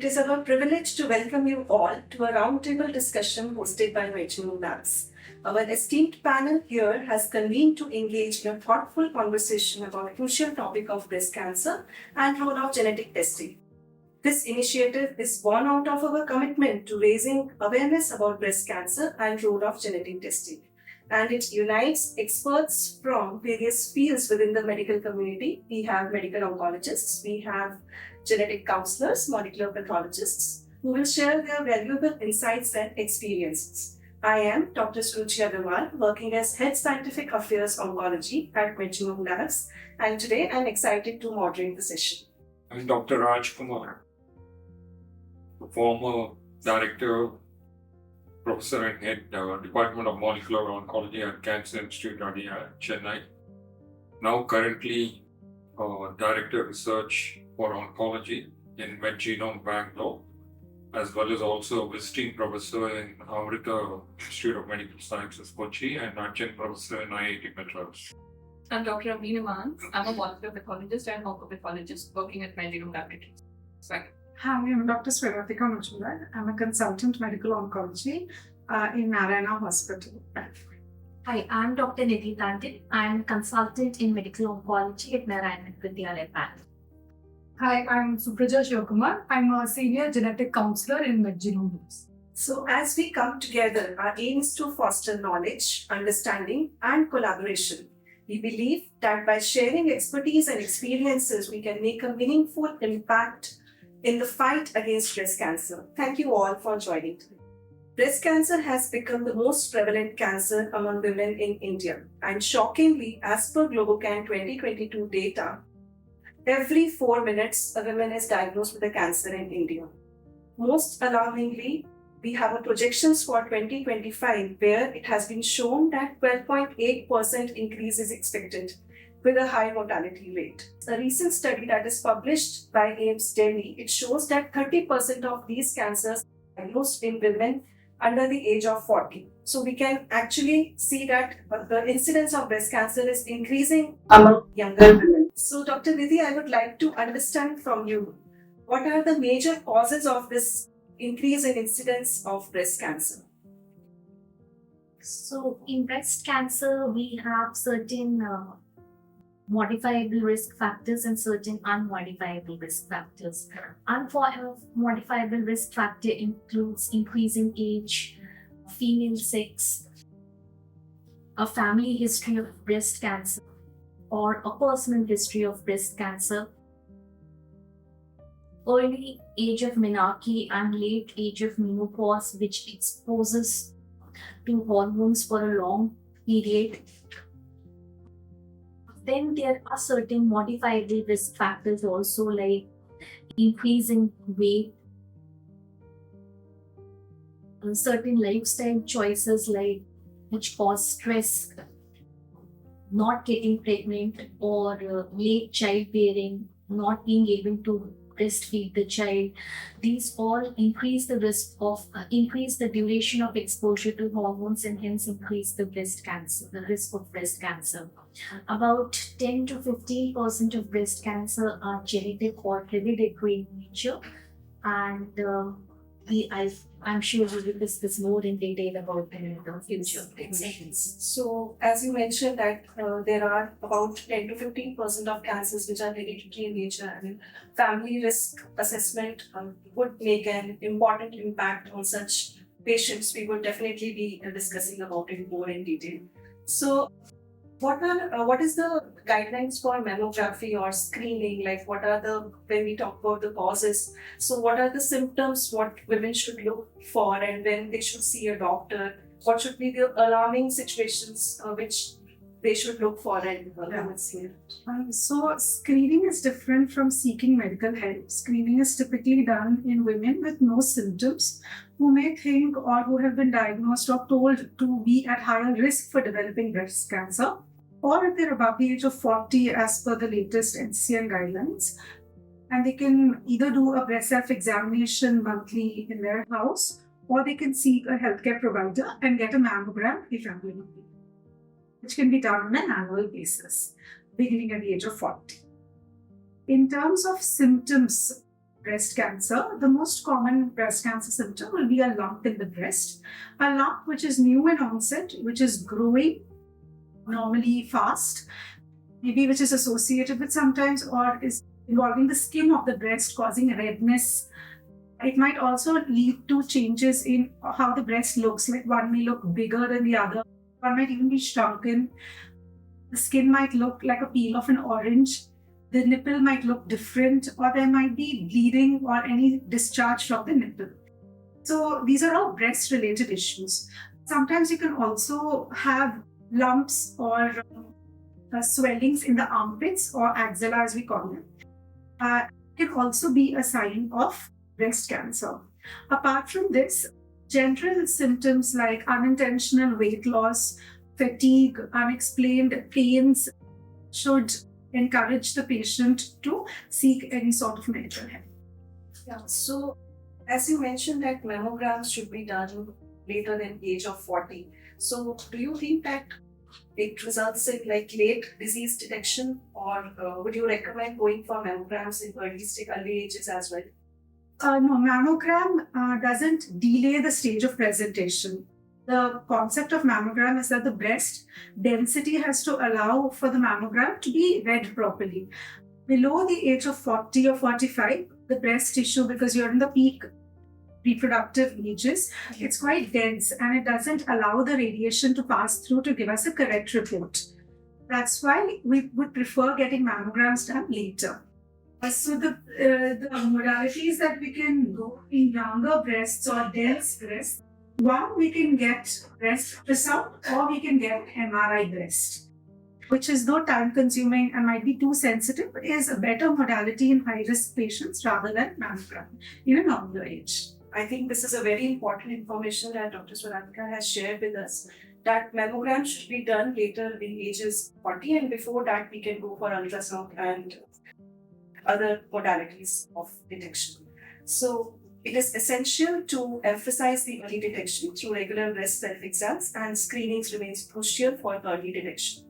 It is our privilege to welcome you all to a roundtable discussion hosted by MedGenome Labs. Our esteemed panel here has convened to engage in a thoughtful conversation about a crucial topic of breast cancer and role of genetic testing. This initiative is born out of our commitment to raising awareness about breast cancer and role of genetic testing. And it unites experts from various fields within the medical community. We have medical oncologists, we have genetic counselors, molecular pathologists, who will share their valuable insights and experiences. I am Dr. Suruchi Aggarwal, working as Head Scientific Affairs Oncology at MedGenome Labs, and today I'm excited to moderate the session. I'm Dr. Rajkumar, former Director, Professor and Head Department of Molecular Oncology at Cancer Institute, Chennai. Now currently Director Research for Oncology in MedGenome Bangalore, as well as also visiting professor in Amrita Institute of Medical Sciences, Kochi, and adjunct professor in IIT Madras. I'm Dr. Aman. I'm a molecular pathologist and oncopathologist working at MedGenome Laboratories. Hi, I'm Dr. Swaratika Mujumdar. I'm a consultant medical oncology in Narayana Hospital. Hi, I'm Dr. Nidhi Tandon. I'm consultant in medical oncology at Narayana Bangalore. Hi, I'm Supraja Sivakumar. I'm a senior genetic counselor in MedGenome Labs. So as we come together, our aim is to foster knowledge, understanding, and collaboration. We believe that by sharing expertise and experiences, we can make a meaningful impact in the fight against breast cancer. Thank you all for joining today. Breast cancer has become the most prevalent cancer among women in India. And shockingly, as per GloboCan 2022 data, every 4 minutes, a woman is diagnosed with a cancer in India. Most alarmingly, we have a projections for 2025 where it has been shown that 12.8% increase is expected with a high mortality rate. A recent study that is published by AIMS Delhi, it shows that 30% of these cancers are diagnosed in women under the age of 40. So we can actually see that the incidence of breast cancer is increasing among younger women. So Dr. Nidhi, I would like to understand from you, what are the major causes of this increase in incidence of breast cancer? So in breast cancer, we have certain modifiable risk factors and certain unmodifiable risk factors. Modifiable risk factor includes increasing age, female sex, a family history of breast cancer, or a personal history of breast cancer, early age of menarche and late age of menopause, which exposes to hormones for a long period. Then there are certain modifiable risk factors also, like increasing weight, certain lifestyle choices like which cause stress, not getting pregnant, or late childbearing, not being able to breastfeed the child. These all increase the risk of increase the duration of exposure to hormones and hence increase the risk of breast cancer. About 10 to 15% of breast cancer are genetic or hereditary in nature, and I'm sure we will discuss more in detail about the future. So, as you mentioned that there are about 10 to 15% of cancers which are hereditary in nature, and family risk assessment would make an important impact on such patients. We would definitely be discussing about it more in detail. So, what is the guidelines for mammography or screening? Like when we talk about the causes, so what are the symptoms, what women should look for, and when they should see a doctor? What should be the alarming situations which they should look for and see it? So screening is different from seeking medical help. Screening is typically done in women with no symptoms who may think or who have been diagnosed or told to be at higher risk for developing breast cancer, or if they're above the age of 40 as per the latest NCCN guidelines. And they can either do a breast self-examination monthly in their house, or they can seek a healthcare provider and get a mammogram if available, which can be done on an annual basis, beginning at the age of 40. In terms of symptoms, breast cancer, the most common breast cancer symptom will be a lump in the breast. A lump which is new in onset, which is growing normally fast, maybe which is associated with sometimes or is involving the skin of the breast causing redness. It might also lead to changes in how the breast looks, like one may look bigger than the other, one might even be shrunken. The skin might look like a peel of an orange. The nipple might look different, or there might be bleeding or any discharge from the nipple. So these are all breast related issues. Sometimes you can also have lumps or swellings in the armpits or axilla as we call them. It can also be a sign of breast cancer. Apart from this, general symptoms like unintentional weight loss, fatigue, unexplained pains should encourage the patient to seek any sort of medical help. Yeah, so as you mentioned that mammograms should be done later than age of 40. So do you think that it results in like late disease detection, or would you recommend going for mammograms in early ages as well? No, mammogram doesn't delay the stage of presentation. The concept of mammogram is that the breast density has to allow for the mammogram to be read properly. Below the age of 40 or 45, the breast tissue, because you're in the peak reproductive ages, it's quite dense and it doesn't allow the radiation to pass through to give us a correct report. That's why we would prefer getting mammograms done later. So the modalities that we can go in younger breasts or dense breasts, one, we can get breast ultrasound or we can get MRI breast, which is though time consuming and might be too sensitive, is a better modality in high risk patients rather than mammogram, even older age. I think this is a very important information that Dr. Swaratika has shared with us, that mammogram should be done later in ages 40, and before that we can go for ultrasound and other modalities of detection. So it is essential to emphasize the early detection through regular breast self-exams, and screenings remains crucial for early detection.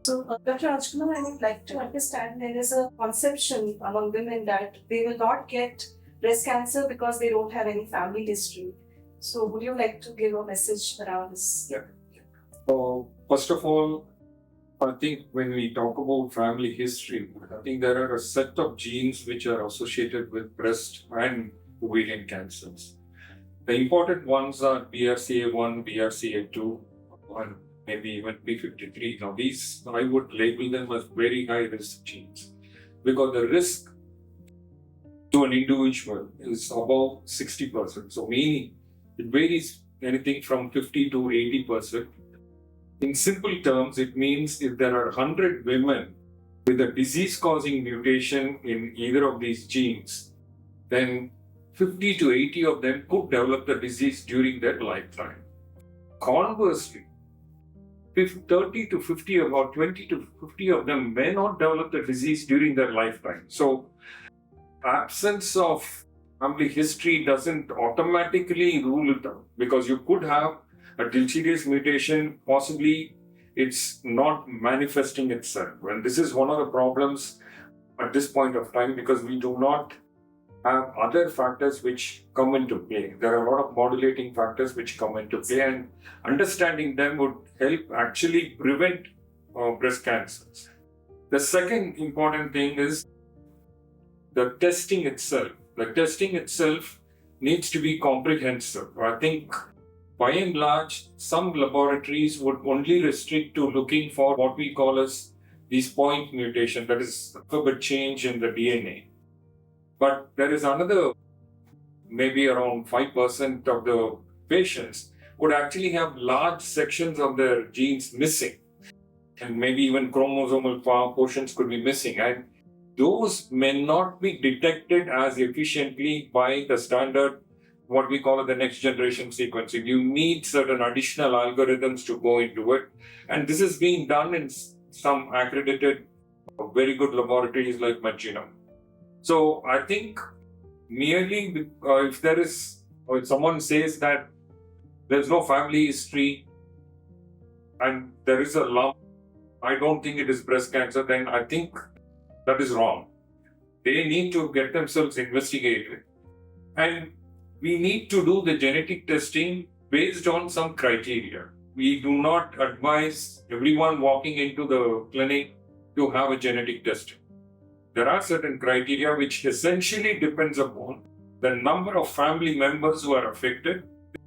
So Dr. Rajkumar, I would like to understand, there is a conception among women that they will not get breast cancer because they don't have any family history. So would you like to give a message around this? Yeah. First of all, I think when we talk about family history, I think there are a set of genes which are associated with breast and ovarian cancers. The important ones are BRCA1, BRCA2, and maybe even P53. Now these, I would label them as very high risk genes because the risk to an individual is above 60%. So meaning it varies anything from 50 to 80%. In simple terms, it means if there are 100 women with a disease-causing mutation in either of these genes, then 50 to 80 of them could develop the disease during their lifetime. Conversely, 30 to 50, about 20 to 50 of them may not develop the disease during their lifetime. So, absence of family history doesn't automatically rule it out, because you could have a deleterious mutation, possibly it's not manifesting itself. And this is one of the problems at this point of time, because we do not have other factors which come into play. There are a lot of modulating factors which come into play, and understanding them would help actually prevent breast cancers. The second important thing is the testing itself. The testing itself needs to be comprehensive. I think by and large, some laboratories would only restrict to looking for what we call as these point mutation, that is alphabet change in the DNA. But there is another, maybe around 5% of the patients would actually have large sections of their genes missing, and maybe even chromosomal portions could be missing, and those may not be detected as efficiently by the standard, what we call the next generation sequencing. You need certain additional algorithms to go into it, and this is being done in some accredited, very good laboratories like MedGenome. So I think merely if there is, or if someone says that there's no family history and there is a lump, I don't think it is breast cancer, then I think that is wrong. they need to get themselves investigated. And we need to do the genetic testing based on some criteria. We do not advise everyone walking into the clinic to have a genetic testing. There are certain criteria which essentially depends upon the number of family members who are affected,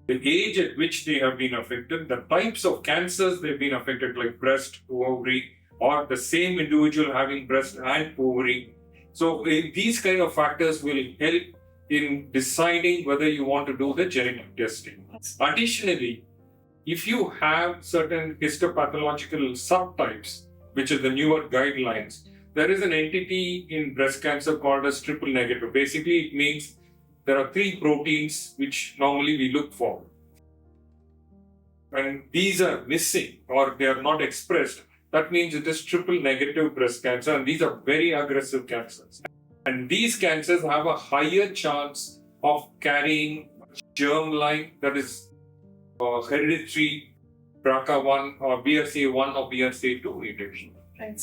the age at which they have been affected, the types of cancers they've been affected, like breast, ovary, or the same individual having breast and ovary. So these kind of factors will help in deciding whether you want to do the genetic testing. Additionally, if you have certain histopathological subtypes, which are the newer guidelines, there is an entity in breast cancer called as triple negative. Basically, it means there are 3 proteins which normally we look for. And these are missing or they are not expressed. That means it is triple negative breast cancer, and these are very aggressive cancers. And these cancers have a higher chance of carrying germline, that is hereditary BRCA1 or BRCA1 or BRCA2 mutation. Right.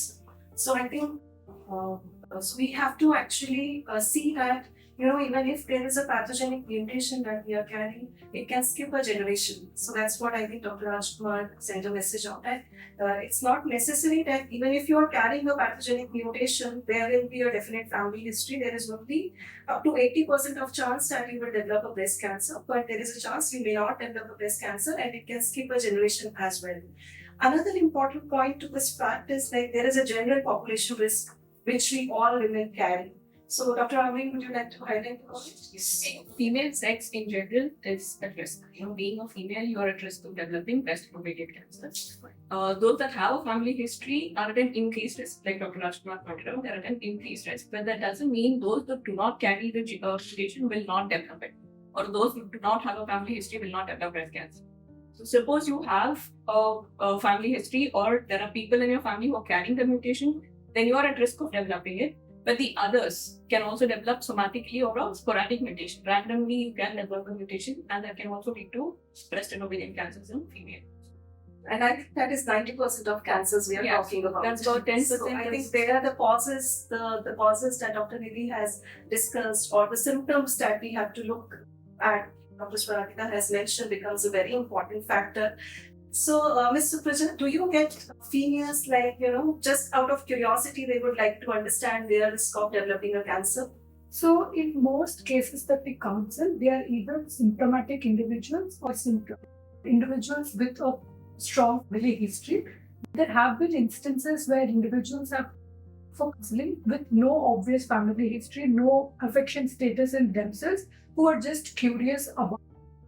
So I think so we have to actually see that, even if there is a pathogenic mutation that we are carrying, it can skip a generation. So that's what I think Dr. Rajkumar sent a message on that. It's not necessary that even if you are carrying a pathogenic mutation, there will be a definite family history. There is only up to 80% of chance that you will develop a breast cancer, but there is a chance you may not develop a breast cancer, and it can skip a generation as well. Another important point to this fact is there is a general population risk which we all women carry. So, Dr. Ambreen, would you like to highlight about it? Yes. Female sex in general is at risk. Being a female, you are at risk of developing breast-related cancer. Those that have a family history are at an increased risk, like Dr. Rajkumar pointed out, they're at an increased risk. But that doesn't mean those that do not carry the mutation will not develop it, or those who do not have a family history will not develop breast cancer. So, suppose you have a family history, or there are people in your family who are carrying the mutation, then you are at risk of developing it. But the others can also develop somatically or a sporadic mutation. Randomly, you can develop a mutation, and that can also lead to breast and ovarian cancers in females. And I think that is 90% of cancers we are talking about. That's about 10%. So I think there are the causes, the causes that Dr. Nidhi has discussed, or the symptoms that we have to look at. Dr. Swaratika has mentioned becomes a very important factor. So, Ms. Supraja, do you get females just out of curiosity, they would like to understand their risk of developing a cancer? So, in most cases that we counsel, they are either symptomatic individuals or individuals with a strong family history. There have been instances where individuals have counseling with no obvious family history, no affection status in themselves, who are just curious about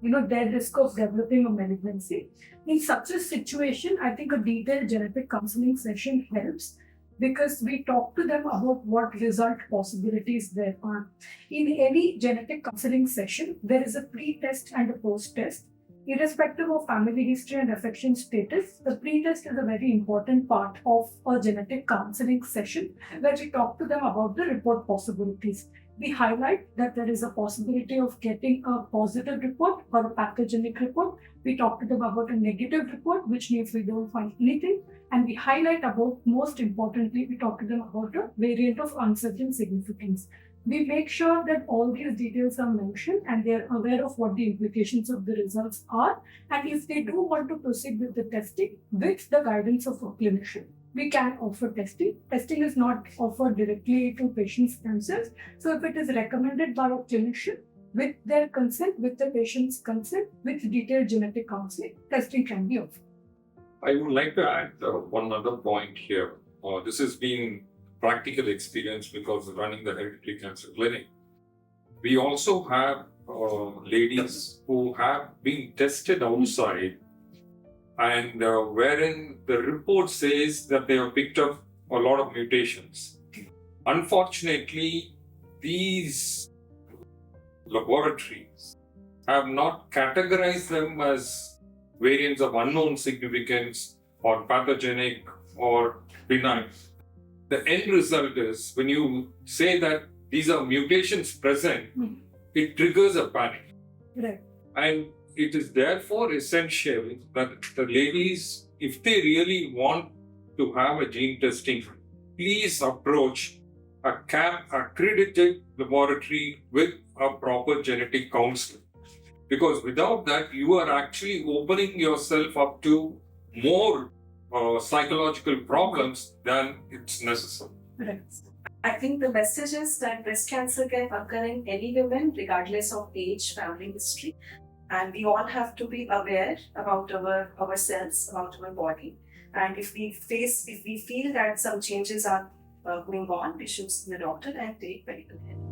their risk of developing a malignancy. In such a situation, I think a detailed genetic counseling session helps, because we talk to them about what result possibilities there are. In any genetic counseling session, there is a pre-test and a post-test. Irrespective of family history and affection status, the pre-test is a very important part of a genetic counseling session, where we talk to them about the report possibilities. We highlight that there is a possibility of getting a positive report or a pathogenic report. We talk to them about a negative report, which means we don't find anything. And we highlight about, most importantly, we talk to them about a variant of uncertain significance. We make sure that all these details are mentioned and they are aware of what the implications of the results are. And if they do want to proceed with the testing with the guidance of a clinician, we can offer testing. Testing is not offered directly to patients themselves. So if it is recommended by a clinician, with their consent, with the patient's consent, with detailed genetic counseling, testing can be offered. I would like to add one other point here. This has been practical experience because of running the hereditary cancer clinic. We also have ladies who have been tested outside, and wherein the report says that they have picked up a lot of mutations. Unfortunately, these laboratories have not categorized them as variants of unknown significance or pathogenic or benign. The end result is, when you say that these are mutations present, it triggers a panic. Right. And it is therefore essential that the ladies, if they really want to have a gene testing, please approach accredited laboratory with a proper genetic counseling. Because without that, you are actually opening yourself up to more psychological problems than it's necessary. Right. I think the message is that breast cancer can occur in any woman, regardless of age, family history. And we all have to be aware about ourselves, about our body. And if we feel that some changes are going on, we should see the doctor and take medical help.